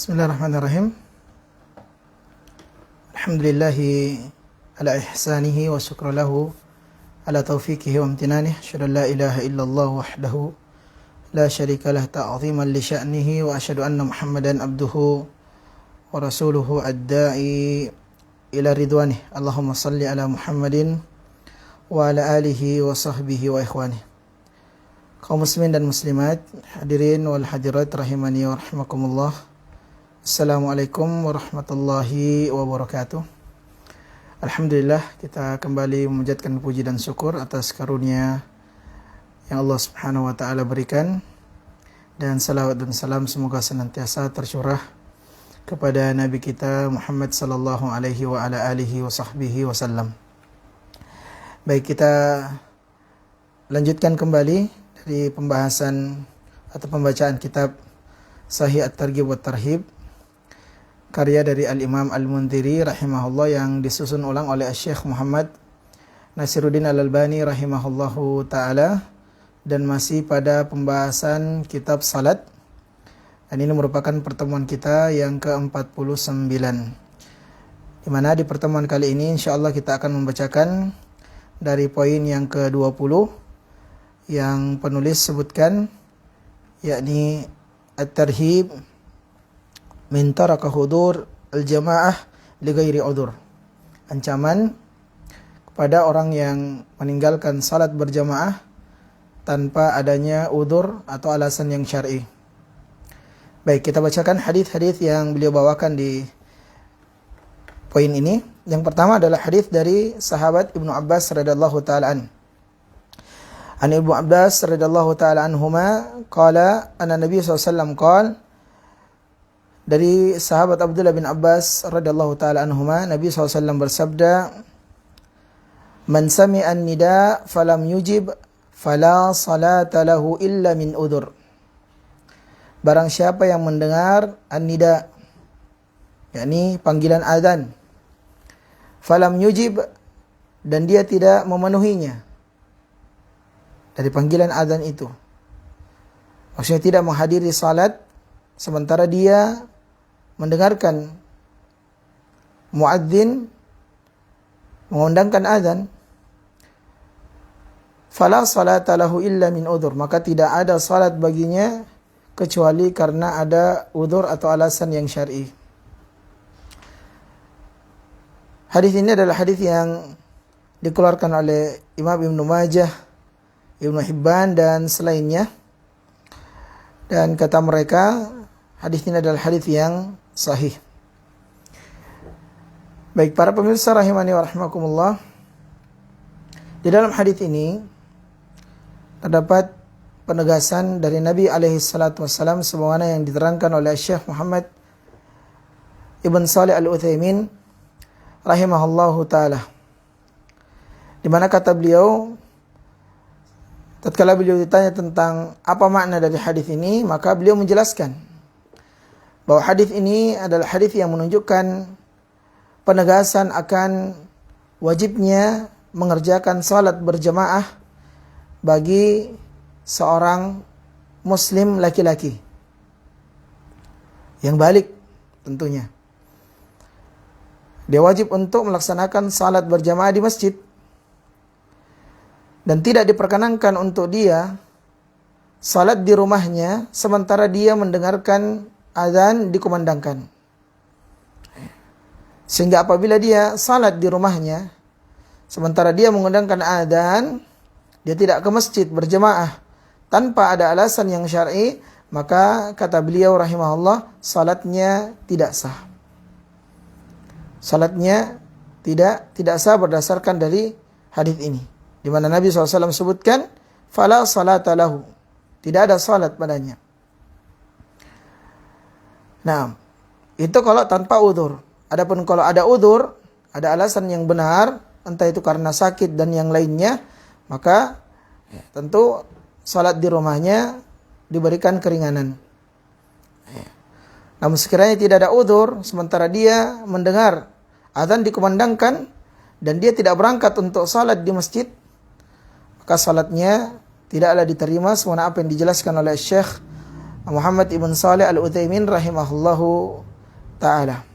Bismillahirrahmanirrahim. Alhamdulillahi ala ihsanihi wa syukra lahu ala taufiqihi wa amtinanihi. Asyhadu an la ilaha illallah wahdahu la syarika lah ta'ziman li sya'nihi wa asyhadu anna Muhammadan abduhu wa rasuluhu ad-da'i ila ridwanih. Allahumma salli ala Muhammadin wa ala alihi wa sahbihi wa ikhwanih. Kaum muslimin dan muslimat, hadirin wal hadirat rahimani wa rahimakumullah. Assalamualaikum warahmatullahi wabarakatuh. Alhamdulillah, kita kembali memanjatkan puji dan syukur atas karunia yang Allah Subhanahu wa taala berikan, dan salawat dan salam semoga senantiasa tercurah kepada Nabi kita Muhammad sallallahu alaihi wa ala alihi wa sahbihi wasallam. Baik, kita lanjutkan kembali dari pembahasan atau pembacaan kitab Sahih At-Targhib wa Tarhib, karya dari Al-Imam Al-Mundhiri rahimahullah yang disusun ulang oleh Syekh Muhammad Nasiruddin Al-Albani rahimahullahu ta'ala, dan masih pada pembahasan kitab salat, dan ini merupakan pertemuan kita yang ke-49, di mana di pertemuan kali ini insyaallah kita akan membacakan dari poin yang ke-20 yang penulis sebutkan, yakni At-Tarhib min taraka hudur al-jamaah li ghairi udhur. Ancaman kepada orang yang meninggalkan salat berjamaah tanpa adanya udzur atau alasan yang syar'i. Baik, kita bacakan hadis-hadis yang beliau bawakan di poin ini. Yang pertama adalah hadis dari sahabat Ibnu Abbas radhiyallahu taala an. An Ibnu Abbas radhiyallahu taala anhuma qala anna Nabi sallallahu alaihi wasallam qala, dari sahabat Abdullah bin Abbas radhiyallahu taala anhuma, Nabi SAW bersabda, "Man sami'an nida falam yujib fala salata lahu illa min udhur." Barang siapa yang mendengar an-nida, yakni panggilan azan, falam yujib, dan dia tidak memenuhinya dari panggilan azan itu, maksudnya tidak menghadiri salat sementara dia mendengarkan muadzin mengundangkan azan, fala salata lahu illa min udhur, maka tidak ada salat baginya kecuali karena ada udhur atau alasan yang syar'i. Hadis ini adalah hadis yang dikeluarkan oleh Imam Ibnu Majah, Ibnu Hibban dan selainnya, dan kata mereka hadis ini adalah hadis yang sahih. Baik, para pemirsa rahimani wa rahimakumullah, di dalam hadis ini terdapat penegasan dari Nabi alaihi salatu wassalam sebagaimana yang diterangkan oleh Syekh Muhammad Ibn Shalih Al-Utsaimin rahimahullahu taala, di mana kata beliau, tatkala beliau ditanya tentang apa makna dari hadis ini, maka beliau menjelaskan bahwa hadis ini adalah hadis yang menunjukkan penegasan akan wajibnya mengerjakan salat berjamaah bagi seorang muslim laki-laki yang balik tentunya. Dia wajib untuk melaksanakan salat berjamaah di masjid, dan tidak diperkenankan untuk dia salat di rumahnya sementara dia mendengarkan azan dikumandangkan. Sehingga apabila dia salat di rumahnya sementara dia mengundangkan azan, dia tidak ke masjid berjamaah tanpa ada alasan yang syar'i, maka kata beliau rahimahullah, salatnya tidak sah. Salatnya tidak sah berdasarkan dari hadis ini, di mana Nabi SAW sebutkan fala salata lahu, tidak ada salat padanya. Nah, itu kalau tanpa udzur. Adapun kalau ada udzur, ada alasan yang benar, entah itu karena sakit dan yang lainnya, maka tentu salat di rumahnya diberikan keringanan. Namun sekiranya tidak ada udzur, sementara dia mendengar azan dikumandangkan dan dia tidak berangkat untuk salat di masjid, maka salatnya tidaklah diterima sebagaimana apa yang dijelaskan oleh Syekh Muhammad ibn Shalih Al-Utsaimin rahimahullahu ta'ala.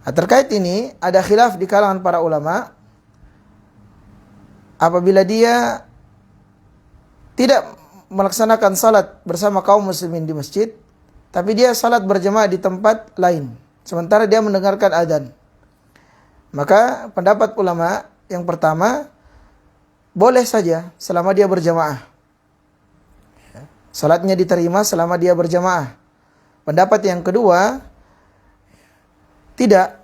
Nah, terkait ini ada khilaf di kalangan para ulama. Apabila dia tidak melaksanakan salat bersama kaum muslimin di masjid, tapi dia salat berjamaah di tempat lain, sementara dia mendengarkan adzan, maka pendapat ulama yang pertama, boleh saja selama dia berjamaah. Salatnya diterima selama dia berjamaah. Pendapat yang kedua, tidak.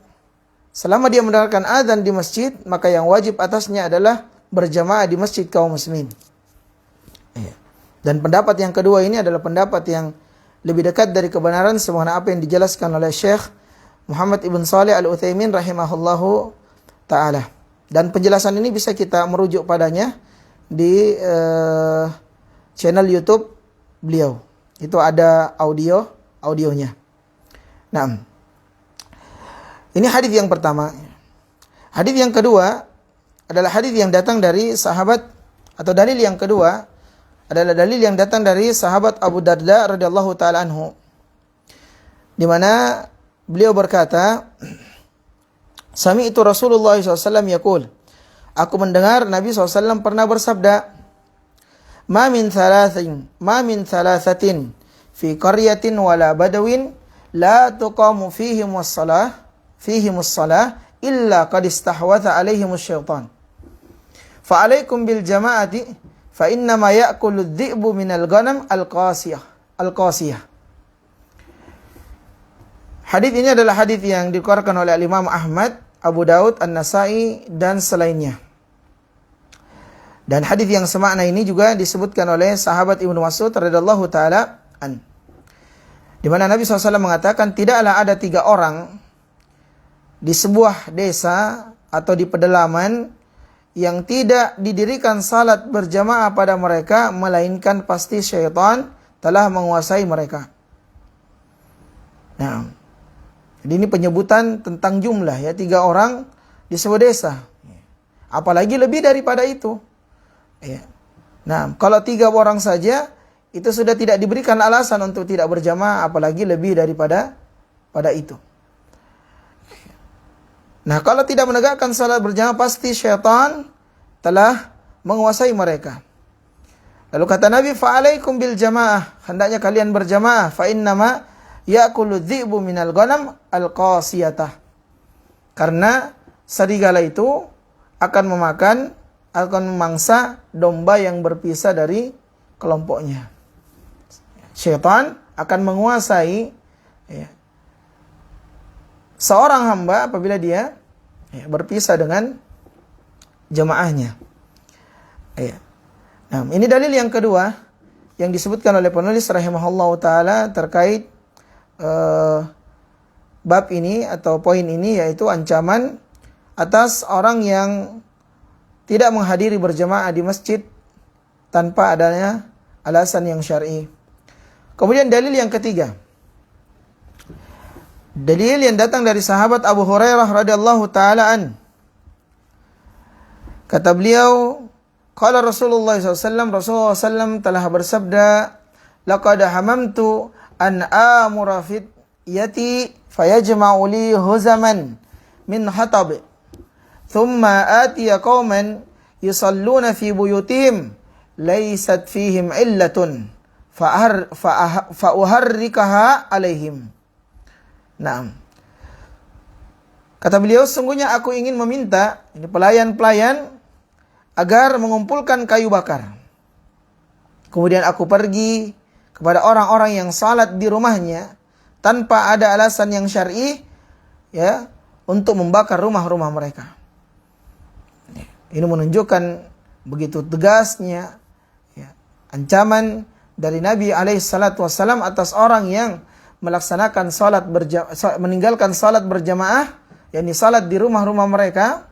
Selama dia mendengarkan adzan di masjid, maka yang wajib atasnya adalah berjamaah di masjid kaum muslimin. Dan pendapat yang kedua ini adalah pendapat yang lebih dekat dari kebenaran sebagaimana apa yang dijelaskan oleh Syekh Muhammad ibn Shalih Al-Utsaimin rahimahullahu ta'ala. Dan penjelasan ini bisa kita merujuk padanya di channel YouTube beliau. Itu ada audionya. Nah, ini hadis yang pertama. Hadis yang kedua adalah hadis yang datang dari sahabat, atau dalil yang kedua adalah dalil yang datang dari sahabat Abu Darda radhiyallahu taala anhu, di mana beliau berkata, sami'tu Rasulullah SAW yaqul, aku mendengar Nabi SAW pernah bersabda, ma min thalathatin fi qaryatin wala badawin la tuqamu fihimus salah illa qad istahwatha alaihimus syaitan. Fa alaikum bil jama'ati fa innama ya'kulu adh-dhi'bu minal ghanam al-qasiyah. Hadis ini adalah hadis yang dikeluarkan oleh Imam Ahmad, Abu Daud, An-Nasai dan selainnya. Dan hadis yang semakna ini juga disebutkan oleh sahabat Ibnu Mas'ud radhiyallahu taala an, di mana Nabi SAW mengatakan, tidaklah ada 3 orang di sebuah desa atau di pedalaman yang tidak didirikan salat berjamaah pada mereka, melainkan pasti syaitan telah menguasai mereka. Nah, jadi ini penyebutan tentang jumlah ya, 3 orang di sebuah desa. Apalagi lebih daripada itu. Ya. Nah, kalau 3 orang saja itu sudah tidak diberikan alasan untuk tidak berjamaah, apalagi lebih daripada itu. Nah, kalau tidak menegakkan salat berjamaah, pasti syaitan telah menguasai mereka. Lalu kata Nabi, fa'alaikum bil jamaah, hendaknya kalian berjamaah, fa innama ya'kulu dhi'bu minal ghanam al-qasiyatah. Karena serigala itu akan memangsa domba yang berpisah dari kelompoknya. Syaitan akan menguasai seorang hamba apabila dia berpisah dengan jamaahnya. Nah, ini dalil yang kedua yang disebutkan oleh penulis rahimahullahu taala terkait bab ini atau poin ini, yaitu ancaman atas orang yang tidak menghadiri berjamaah di masjid tanpa adanya alasan yang syar'i. Kemudian dalil yang ketiga, dalil yang datang dari sahabat Abu Hurairah radhiyallahu taala an. Kata beliau, qala Rasulullah SAW, Rasulullah SAW telah bersabda, laqad hamamtu an amura fit yati fayajma'u li huzaman min hatab thumma atiya qauman yusalluna fi buyutihim laysat fihim illatun fa uharrikaha alaihim. Naam. Kata beliau, sungguhnya aku ingin meminta ini pelayan-pelayan agar mengumpulkan kayu bakar. Kemudian aku pergi kepada orang-orang yang salat di rumahnya tanpa ada alasan yang syar'i ya, untuk membakar rumah-rumah mereka. Ini menunjukkan begitu tegasnya ya, ancaman dari Nabi SAW atas orang yang melaksanakan meninggalkan salat berjamaah, yakni salat di rumah-rumah mereka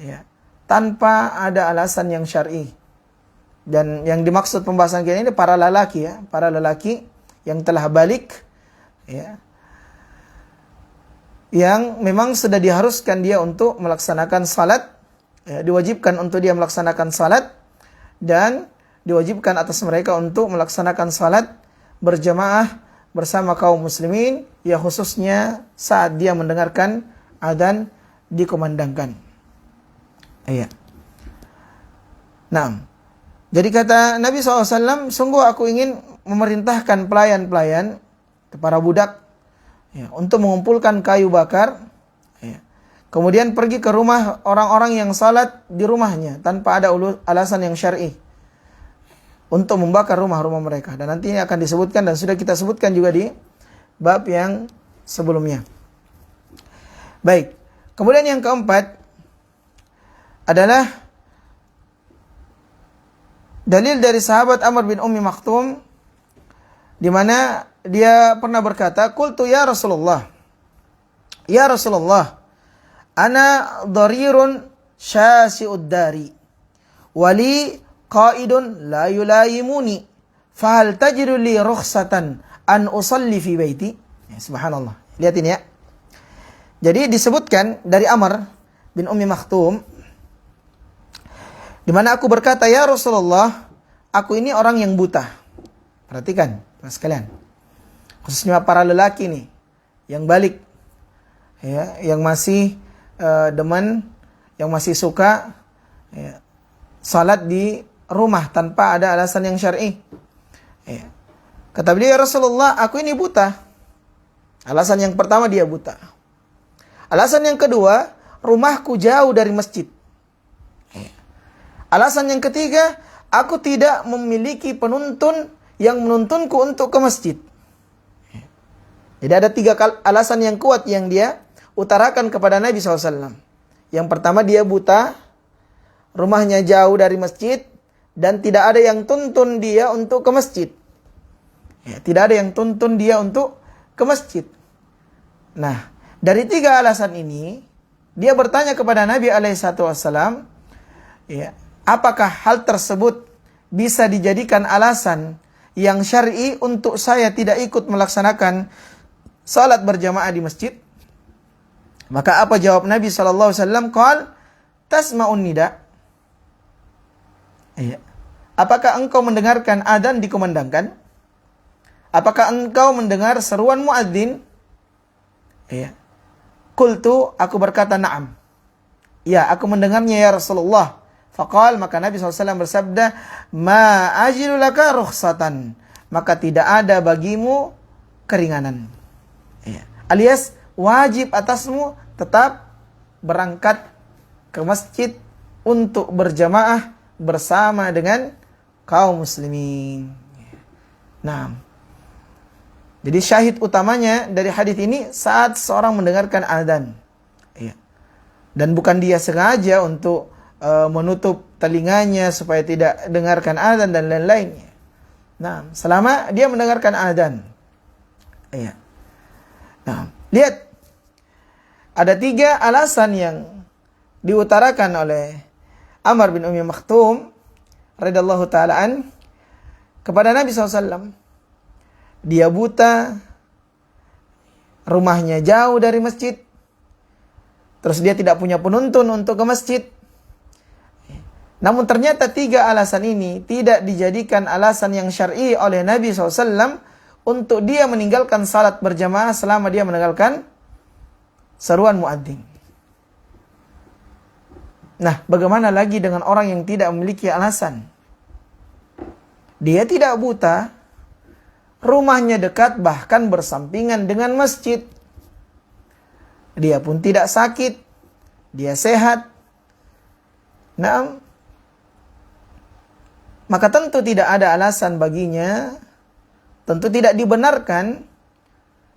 ya, tanpa ada alasan yang syar'i. Dan yang dimaksud pembahasan kita ini para lelaki ya, para lelaki yang telah balik ya, yang memang sudah diharuskan dia untuk melaksanakan salat ya, diwajibkan untuk dia melaksanakan salat, dan diwajibkan atas mereka untuk melaksanakan salat berjamaah bersama kaum muslimin, ya khususnya saat dia mendengarkan adzan dikumandangkan. Iya. Nah, jadi kata Nabi SAW, sungguh aku ingin memerintahkan pelayan-pelayan, para budak, ya, untuk mengumpulkan kayu bakar, ya, kemudian pergi ke rumah orang-orang yang salat di rumahnya tanpa ada alasan yang syar'i, untuk membakar rumah-rumah mereka. Dan nanti akan disebutkan, dan sudah kita sebutkan juga di bab yang sebelumnya. Baik, kemudian yang keempat adalah dalil dari sahabat Amr bin Ummi Maktum, di mana dia pernah berkata, "Qultu ya Rasulullah, ya Rasulullah, ana dharirun syasi'ud dari, wali qaidun la yulayimuni, fahal tajidu li rukhsatan an usalli fi baiti?" Ya, subhanallah. Lihat ini ya. Jadi disebutkan dari Amr bin Ummi Maktum, di mana aku berkata, "Ya Rasulullah, aku ini orang yang buta." Perhatikan, mas sekalian. Khususnya para lelaki nih, yang balik, ya, yang masih demen, yang masih suka, ya, salat di rumah tanpa ada alasan yang syar'i. Ya. Kata beliau, "Ya Rasulullah, aku ini buta." Alasan yang pertama, dia buta. Alasan yang kedua, rumahku jauh dari masjid. Alasan yang ketiga, aku tidak memiliki penuntun yang menuntunku untuk ke masjid. Jadi ada 3 alasan yang kuat yang dia utarakan kepada Nabi SAW. Yang pertama, dia buta, rumahnya jauh dari masjid, dan tidak ada yang tuntun dia untuk ke masjid. Ya, tidak ada yang tuntun dia untuk ke masjid. Nah, dari 3 alasan ini, dia bertanya kepada Nabi SAW, ya, apakah hal tersebut bisa dijadikan alasan yang syar'i untuk saya tidak ikut melaksanakan salat berjamaah di masjid? Maka apa jawab Nabi SAW? Qal, tasma'un nida. Iya. Apakah engkau mendengarkan adzan dikumandangkan? Apakah engkau mendengar seruan muadzin? Iya. Qultu, aku berkata, na'am. Ya, aku mendengarnya ya Rasulullah. Faqal, maka Nabi SAW bersabda, ma ajilu laka rukhsatan, maka tidak ada bagimu keringanan. Ya. Alias wajib atasmu tetap berangkat ke masjid untuk berjamaah bersama dengan kaum muslimin. Nah, jadi syahid utamanya dari hadis ini saat seorang mendengarkan adzan, ya, dan bukan dia sengaja untuk menutup telinganya supaya tidak dengarkan adzan dan lain-lainnya. Nah, selama dia mendengarkan adzan, ya. Nah, lihat, ada 3 alasan yang diutarakan oleh Amr bin Ummi Maktum radhiyallahu ta'ala an kepada Nabi SAW. Dia buta, rumahnya jauh dari masjid, terus dia tidak punya penuntun untuk ke masjid. Namun ternyata 3 alasan ini tidak dijadikan alasan yang syar'i oleh Nabi SAW untuk dia meninggalkan salat berjamaah selama dia meninggalkan seruan muadzin. Nah, bagaimana lagi dengan orang yang tidak memiliki alasan? Dia tidak buta, rumahnya dekat bahkan bersampingan dengan masjid. Dia pun tidak sakit, dia sehat. Nah, maka tentu tidak ada alasan baginya, tentu tidak dibenarkan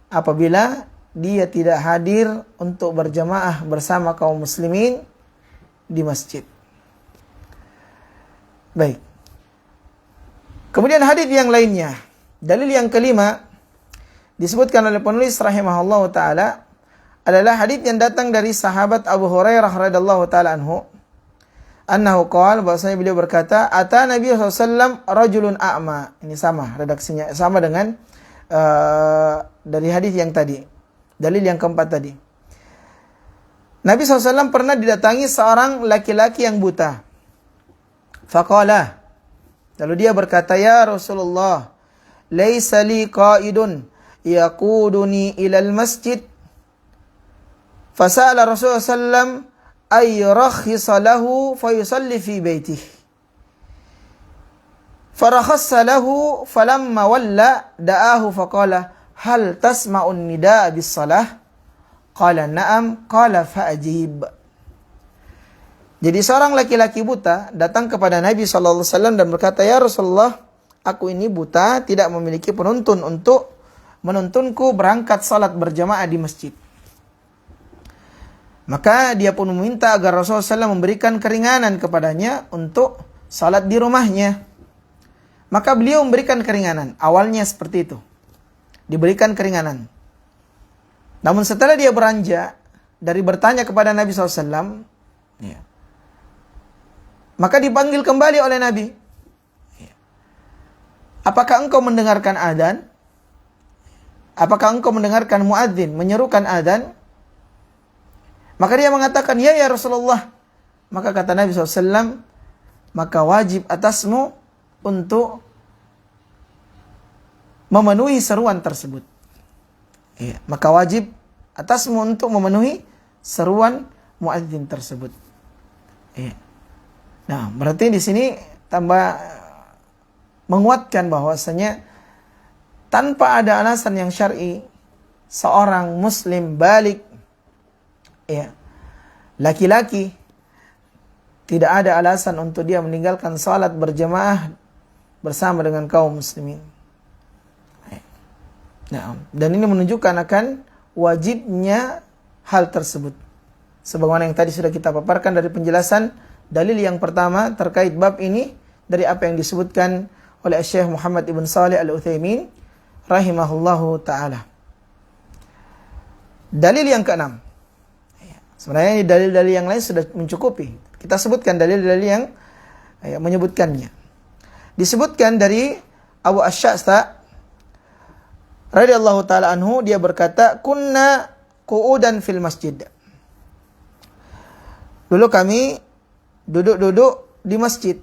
apabila dia tidak hadir untuk berjamaah bersama kaum muslimin di masjid. Baik. Kemudian hadis yang lainnya, dalil yang kelima disebutkan oleh penulis rahimahullah taala adalah hadis yang datang dari sahabat Abu Hurairah radhiyallahu taala anhu. Annahu qala, bahwasanya beliau berkata, ata Nabi SAW rajulun a'ma. Ini sama redaksinya, sama dengan dari hadis yang tadi, dalil yang keempat tadi. Nabi SAW pernah didatangi seorang laki-laki yang buta. Faqala, lalu dia berkata, ya Rasulullah, laisa li qa'idun yaquduni ilal masjid. Fasa'ala Rasulullah sallam ay yurakhisa lahu fayusalli fi baitih. Farakhassa lahu falamma walla da'ahu faqala hal tasma'un nidaa bis salah? Qala na'am, qala fa'ajib. Jadi seorang laki-laki buta datang kepada Nabi SAW dan berkata, ya Rasulullah, aku ini buta, tidak memiliki penuntun untuk menuntunku berangkat salat berjamaah di masjid. Maka dia pun meminta agar Rasulullah SAW memberikan keringanan kepadanya untuk salat di rumahnya. Maka beliau memberikan keringanan. Awalnya seperti itu. Diberikan keringanan. Namun setelah dia beranjak dari bertanya kepada Nabi SAW, ya, maka dipanggil kembali oleh Nabi. Apakah engkau mendengarkan adzan? Apakah engkau mendengarkan muadzin menyerukan adzan? Maka dia mengatakan, ya Rasulullah. Maka kata Nabi SAW, maka wajib atasmu untuk memenuhi seruan tersebut. Ya, maka wajib atasmu untuk memenuhi seruan muadzin tersebut. Ya. Nah, berarti di sini tambah menguatkan bahwasanya tanpa ada alasan yang syar'i, seorang muslim balik, ya, laki-laki, tidak ada alasan untuk dia meninggalkan salat berjamaah bersama dengan kaum muslimin. Nah, dan ini menunjukkan akan wajibnya hal tersebut. Sebagaimana yang tadi sudah kita paparkan dari penjelasan dalil yang pertama terkait bab ini dari apa yang disebutkan oleh Syekh Muhammad ibn Shalih Al-Utsaimin rahimahullahu taala. Dalil yang keenam. Sebenarnya dalil-dalil yang lain sudah mencukupi. Kita sebutkan dalil-dalil yang menyebutkannya. Disebutkan dari Abu Asy'asa radhiyallahu taala anhu, dia berkata, kunna qu'udan fil masjid. Dulu kami duduk-duduk di masjid.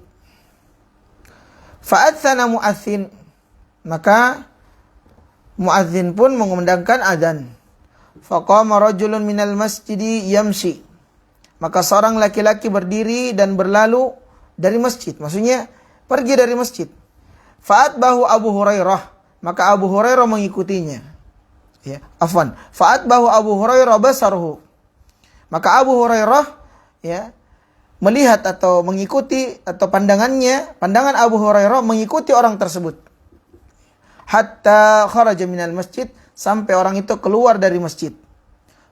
Fa'adzana mu'adzin, maka mu'adzin pun mengumandangkan azan. Faqama rajulun minal masjidi yamshi, maka seorang laki-laki berdiri dan berlalu dari masjid, maksudnya pergi dari masjid. Fa'atbahu Abu Hurairah, maka Abu Hurairah mengikutinya. Ya, afwan. Fa'atbahu Abu Hurairah basarhu, maka Abu Hurairah, ya, melihat atau mengikuti, atau pandangan Abu Hurairah mengikuti orang tersebut. Hatta kharaja minal masjid, sampai orang itu keluar dari masjid.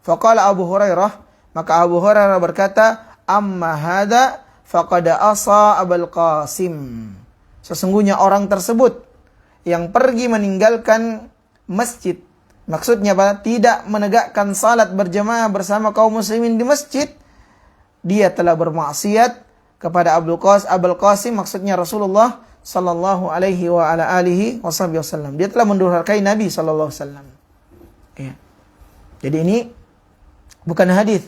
Faqala Abu Hurairah, maka Abu Hurairah berkata, amma hadza faqad asa Abul Qasim. Sesungguhnya orang tersebut yang pergi meninggalkan masjid, maksudnya apa? Tidak menegakkan salat berjamaah bersama kaum muslimin di masjid, dia telah bermaksiat kepada Abul Qasim, maksudnya Rasulullah sallallahu alaihi wa ala alihi wasallam. Dia telah mendurhakai Nabi sallallahu alaihi wasallam. Ya. Jadi ini bukan hadis,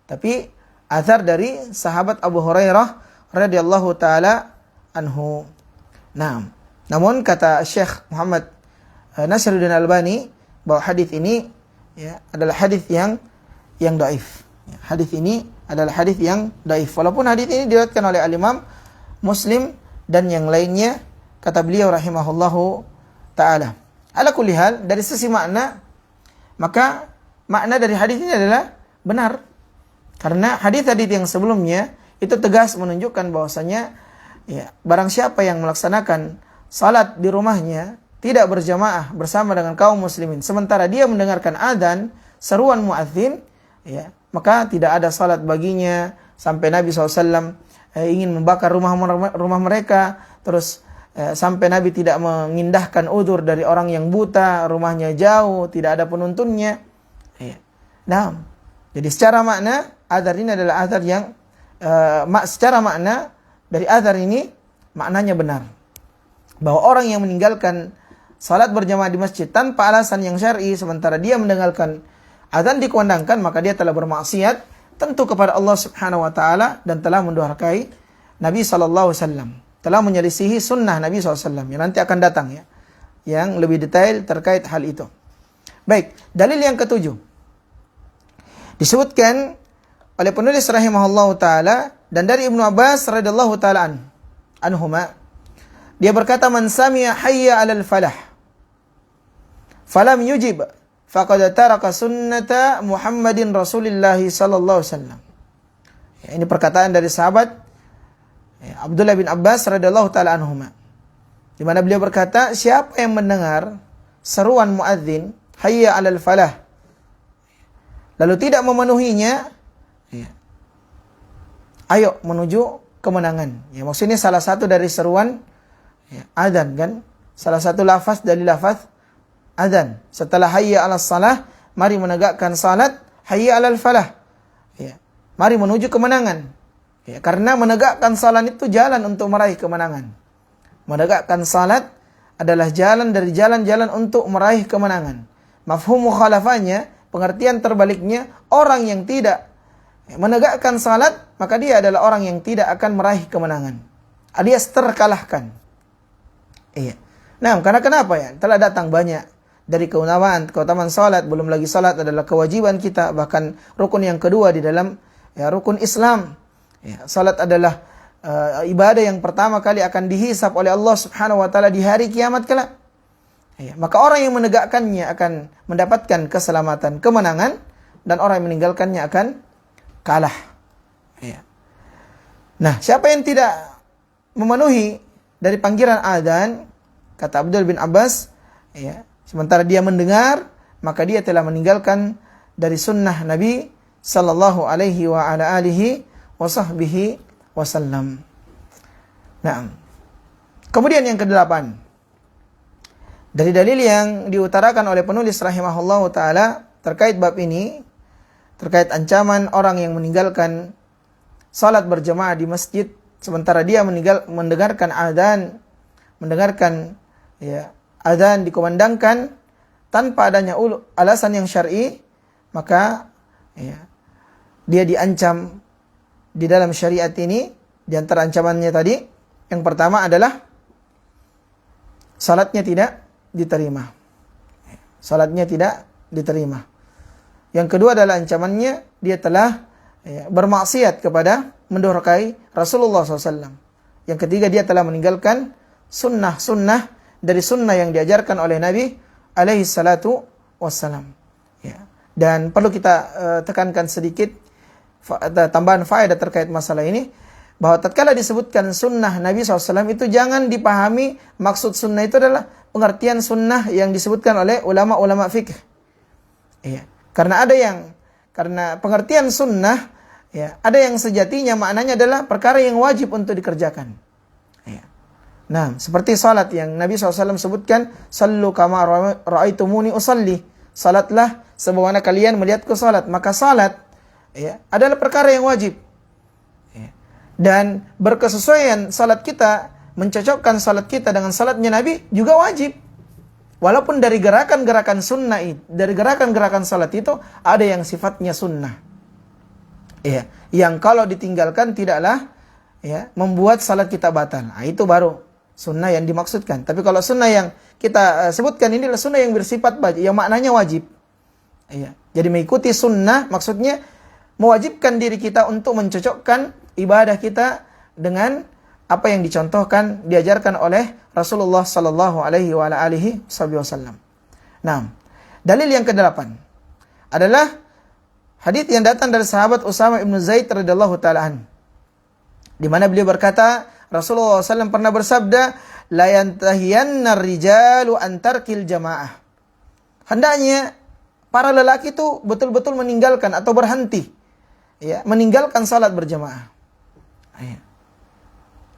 tapi athar dari sahabat Abu Hurairah radhiyallahu taala anhu. Nah, namun kata Syekh Muhammad Nasiruddin Albani bahwa hadis ini, ya, adalah hadis yang dhaif. Ya, hadis ini adalah hadis yang dhaif. Walaupun hadis ini diriwayatkan oleh Al-Imam Muslim dan yang lainnya, kata beliau rahimahullahu taala. Ala kulli hal, dari sisi makna, maka makna dari hadis ini adalah benar. Karena hadis-hadis yang sebelumnya itu tegas menunjukkan bahwasanya, ya, barang siapa yang melaksanakan salat di rumahnya tidak berjamaah bersama dengan kaum muslimin, sementara dia mendengarkan adzan, seruan muadzin, ya, maka tidak ada salat baginya. Sampai Nabi SAW ingin membakar rumah mereka, terus sampai Nabi tidak mengindahkan udzur dari orang yang buta, rumahnya jauh, tidak ada penuntunnya. Ya. Nah, jadi secara makna adzan ini adalah adzan yang secara makna dari adzan ini maknanya benar, bahwa orang yang meninggalkan salat berjamaah di masjid tanpa alasan yang syar'i, sementara dia mendengarkan adzan dikumandangkan, maka dia telah bermaksiat tentu kepada Allah Subhanahu wa taala dan telah mendurhakai Nabi sallallahu alaihi wasallam, telah menyelisihi sunnah Nabi sallallahu alaihi wasallam yang nanti akan datang, ya. yang lebih detail terkait hal itu. Baik, dalil yang ketujuh. Disebutkan oleh penulis rahimahullahu taala dan dari Ibnu Abbas radhiyallahu taala anhuma, dia berkata, man sami'a hayya 'alal falah falam yujib faqad taraka sunnata Muhammadin Rasulillah sallallahu alaihi wasallam. Ini perkataan dari sahabat Abdullah bin Abbas radhiyallahu taala anhuma, di mana beliau berkata, siapa yang mendengar seruan muadzin hayya 'alal falah lalu tidak memenuhinya, ayo menuju kemenangan. Ya, maksudnya salah satu dari seruan adzan kan, salah satu lafaz dari lafaz adzan. Setelah hayya 'alas salah, mari menegakkan salat, hayya 'alal falah. Ya, mari menuju kemenangan. Ya, karena menegakkan salat itu jalan untuk meraih kemenangan. Menegakkan salat adalah jalan dari jalan-jalan untuk meraih kemenangan. Mafhum mukhalafahnya, pengertian terbaliknya, orang yang tidak menegakkan salat, maka dia adalah orang yang tidak akan meraih kemenangan. Alias terkalahkan. Iya. Nah, karena kenapa ya? Telah datang banyak dari keutamaan salat, belum lagi salat adalah kewajiban kita, bahkan rukun yang kedua di dalam rukun Islam. Ya, salat adalah ibadah yang pertama kali akan dihisab oleh Allah Subhanahu wa taala di hari kiamat kelak. Ya, maka orang yang menegakkannya akan mendapatkan keselamatan, kemenangan, dan orang yang meninggalkannya akan kalah. Ya. Nah, siapa yang tidak memenuhi dari panggilan adzan, kata Abdul bin Abbas, ya, sementara dia mendengar, maka dia telah meninggalkan dari sunnah Nabi sallallahu alaihi wa ala alihi wa sahbihi wasallam. Nah, kemudian yang kedelapan, dari dalil yang diutarakan oleh penulis rahimahullahu taala terkait bab ini, terkait ancaman orang yang meninggalkan salat berjamaah di masjid sementara dia mendengarkan adzan, mendengarkan adzan dikumandangkan tanpa adanya alasan yang syar'i, maka dia diancam di dalam syariat ini. Di antara ancamannya tadi, yang pertama adalah salatnya tidak diterima. Salatnya tidak diterima. Yang kedua adalah ancamannya dia telah bermaksiat kepada mendurhakai Rasulullah SAW. Yang ketiga, dia telah meninggalkan sunnah-sunnah dari sunnah yang diajarkan oleh Nabi alaihi salatu wassalam. Ya. Dan perlu kita tekankan sedikit tambahan faedah terkait masalah ini, bahwa tatkala disebutkan sunnah Nabi SAW itu jangan dipahami maksud sunnah itu adalah pengertian sunnah yang disebutkan oleh ulama-ulama fikih. Iya. Karena pengertian sunnah, ada yang sejatinya maknanya adalah perkara yang wajib untuk dikerjakan. Iya. Nah, seperti salat yang Nabi SAW sebutkan, sallu kama ra'aitumuni usalli, salatlah sebagaimana kalian melihatku salat. Maka salat adalah perkara yang wajib. Dan berkesesuaian salat kita, mencocokkan salat kita dengan salatnya Nabi juga wajib. Walaupun dari gerakan-gerakan sunnah itu, dari gerakan-gerakan salat itu ada yang sifatnya sunnah. Yang kalau ditinggalkan tidaklah membuat salat kita batal. Nah, itu baru sunnah yang dimaksudkan. Tapi kalau sunnah yang kita sebutkan ini adalah sunnah yang bersifat wajib, yang maknanya wajib. Jadi mengikuti sunnah maksudnya mewajibkan diri kita untuk mencocokkan ibadah kita dengan apa yang dicontohkan, diajarkan oleh Rasulullah sallallahu alaihi wa alihi wasallam. Nah, dalil yang ke-8 adalah hadits yang datang dari sahabat Usamah bin Zaid radhiyallahu taala an, di mana beliau berkata, Rasulullah SAW pernah bersabda, la yantahiyanna rijalu an tarkil jamaah. Hendaknya para lelaki itu betul-betul meninggalkan atau berhenti meninggalkan salat berjamaah.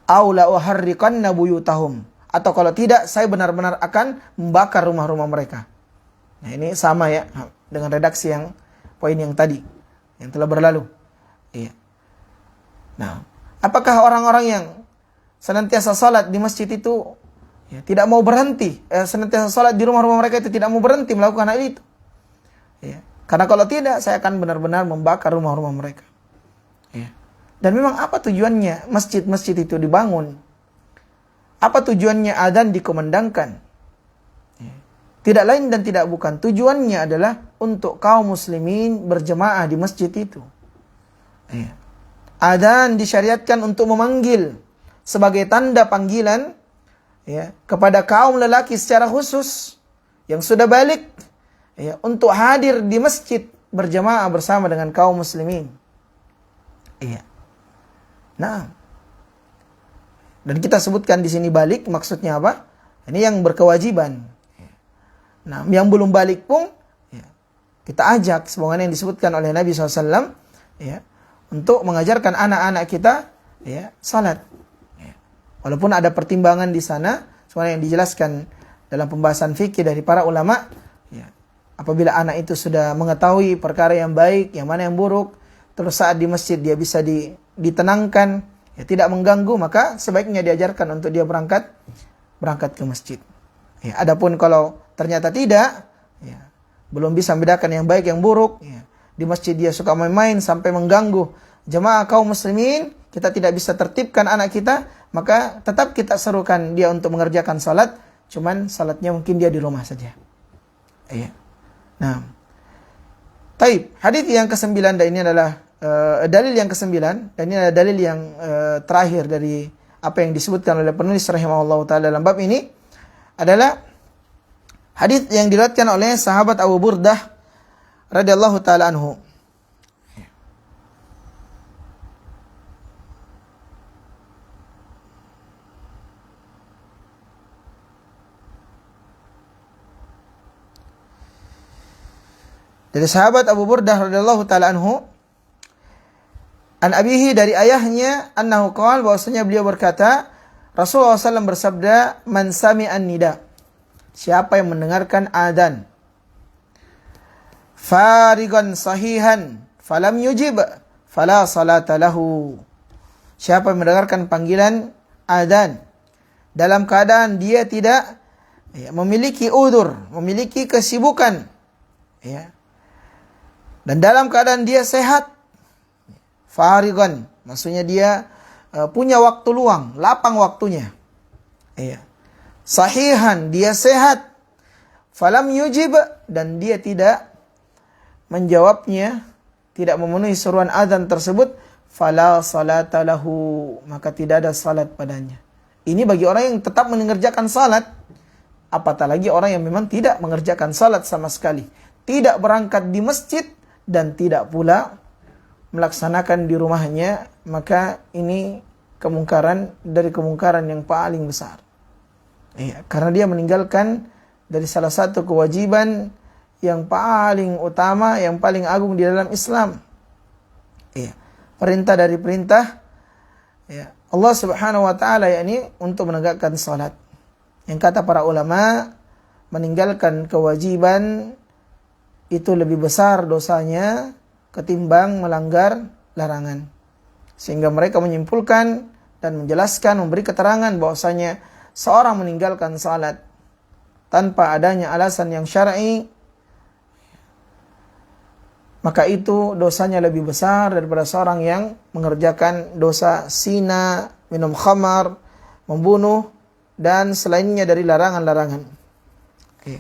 Au la uharriqanna buyutahum, atau kalau tidak saya benar-benar akan membakar rumah-rumah mereka. Nah, ini sama dengan redaksi yang poin yang tadi yang telah berlalu. Nah, apakah orang-orang yang senantiasa salat di masjid itu tidak mau berhenti, senantiasa salat di rumah-rumah mereka itu tidak mau berhenti melakukan hal itu? Karena kalau tidak, saya akan benar-benar membakar rumah-rumah mereka. Dan memang apa tujuannya masjid-masjid itu dibangun? Apa tujuannya adzan dikumandangkan? Tidak lain dan tidak bukan. Tujuannya adalah untuk kaum muslimin berjemaah di masjid itu. Ya. Adzan disyariatkan untuk memanggil sebagai tanda panggilan ya, kepada kaum lelaki secara khusus yang sudah balik ya, untuk hadir di masjid berjamaah bersama dengan kaum muslimin. Iya. Nah, dan kita sebutkan di sini balik maksudnya apa? Ini yang berkewajiban. Nah, yang belum balik pun ya, kita ajak sebagaimana yang disebutkan oleh Nabi SAW ya, untuk mengajarkan anak-anak kita ya, salat. Ya. Walaupun ada pertimbangan di sana, sebagaimana yang dijelaskan dalam pembahasan fikih dari para ulama, ya, apabila anak itu sudah mengetahui perkara yang baik, yang mana yang buruk, terus saat di masjid dia bisa ditenangkan, ya, tidak mengganggu, maka sebaiknya diajarkan untuk dia berangkat ke masjid. Ya, adapun kalau ternyata tidak, ya, belum bisa membedakan yang baik yang buruk, ya, di masjid dia suka main-main sampai mengganggu jemaah kaum muslimin, kita tidak bisa tertibkan anak kita, maka tetap kita serukan dia untuk mengerjakan salat, cuman salatnya mungkin dia di rumah saja. Ya. Nah, taib, hadis yang ke-9 dan ini adalah dalil yang ke-9 dan ini adalah dalil yang terakhir dari apa yang disebutkan oleh penulis rahimahullah taala dalam bab ini adalah hadis yang diriwayatkan oleh sahabat Abu Burdah radhiyallahu taala anhu. Dari sahabat Abu Burdah radhiyallahu taala anhu, an abihi, dari ayahnya, annahu qala, bahwasanya beliau berkata, Rasulullah SAW bersabda, man sami'an nida, siapa yang mendengarkan adzan, farigan sahihan falam yujib fala salata lahu, siapa yang mendengarkan panggilan adzan dalam keadaan dia tidak ya, memiliki udzur, memiliki kesibukan ya, dan dalam keadaan dia sehat, farigan, maksudnya dia punya waktu luang, lapang waktunya. Iya. Sahihan, dia sehat. Falam yujib, dan dia tidak menjawabnya, tidak memenuhi seruan azan tersebut, fala salata lahu, maka tidak ada salat padanya. Ini bagi orang yang tetap mengerjakan salat, apatah lagi orang yang memang tidak mengerjakan salat sama sekali, tidak berangkat di masjid dan tidak pula melaksanakan di rumahnya, maka ini kemungkaran dari kemungkaran yang paling besar. Ya, karena dia meninggalkan dari salah satu kewajiban yang paling utama, yang paling agung di dalam Islam. Ya, perintah dari perintah ya, Allah Subhanahu wa taala, yakni untuk menegakkan salat. Yang kata para ulama, meninggalkan kewajiban itu lebih besar dosanya ketimbang melanggar larangan. Sehingga mereka menyimpulkan dan menjelaskan, memberi keterangan bahwasanya seorang meninggalkan salat tanpa adanya alasan yang syar'i, maka itu dosanya lebih besar daripada seorang yang mengerjakan dosa zina, minum khamar, membunuh, dan selainnya dari larangan-larangan. Oke.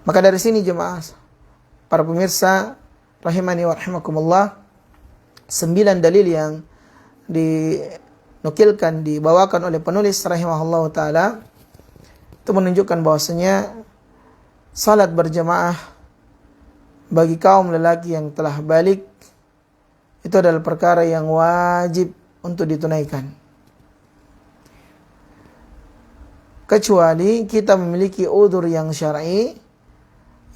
Maka dari sini jemaah, para pemirsa rahimani wa rahimakumullah, 9 dalil yang dinukilkan, dibawakan oleh penulis rahimahullah ta'ala, itu menunjukkan bahwasanya salat berjamaah bagi kaum lelaki yang telah balik itu adalah perkara yang wajib untuk ditunaikan. Kecuali kita memiliki udzur yang syar'i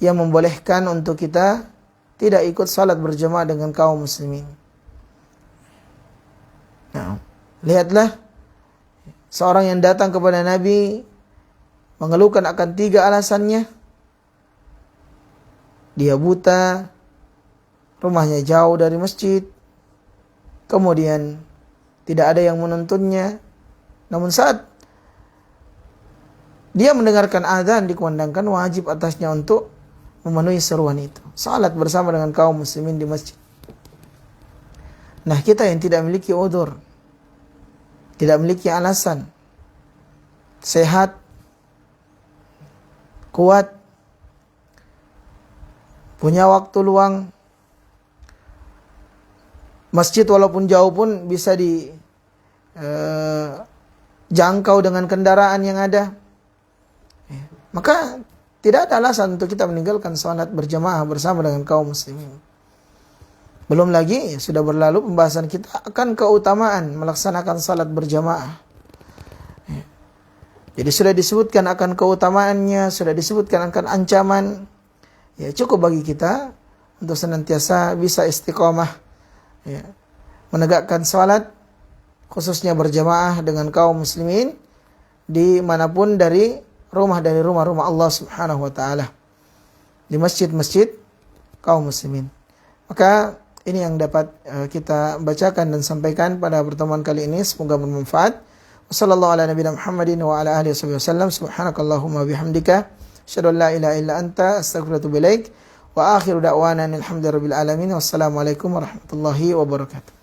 yang membolehkan untuk kita tidak ikut salat berjamaah dengan kaum muslimin. Nah, lihatlah seorang yang datang kepada Nabi mengeluhkan akan 3 alasannya. Dia buta, rumahnya jauh dari masjid, kemudian tidak ada yang menuntunnya. Namun saat dia mendengarkan azan dikumandangkan, wajib atasnya untuk memenuhi seruan itu, salat bersama dengan kaum muslimin di masjid. Nah, kita yang tidak memiliki udzur, tidak memiliki alasan, sehat, kuat, punya waktu luang, masjid walaupun jauh pun bisa dijangkau dengan kendaraan yang ada, maka tidak ada alasan untuk kita meninggalkan salat berjamaah bersama dengan kaum muslimin. Belum lagi sudah berlalu pembahasan kita akan keutamaan melaksanakan salat berjamaah. Jadi sudah disebutkan akan keutamaannya, sudah disebutkan akan ancaman. Ya, cukup bagi kita untuk senantiasa bisa istiqomah, ya, menegakkan salat khususnya berjamaah dengan kaum muslimin dimanapun dari rumah-rumah Allah Subhanahu wa taala, di masjid-masjid kaum muslimin. Maka ini yang dapat kita bacakan dan sampaikan pada pertemuan kali ini, semoga bermanfaat. Wassallallahu ala nabiyina Muhammadin wa ala alihi wasallam. Subhanakallahumma bihamdika asyhadu an la ilaha illa anta astaghfiruka wa atubu ilaik. Wa akhiru da'wana alhamdulillahi rabbil alamin. Wassalamualaikum warahmatullahi wabarakatuh.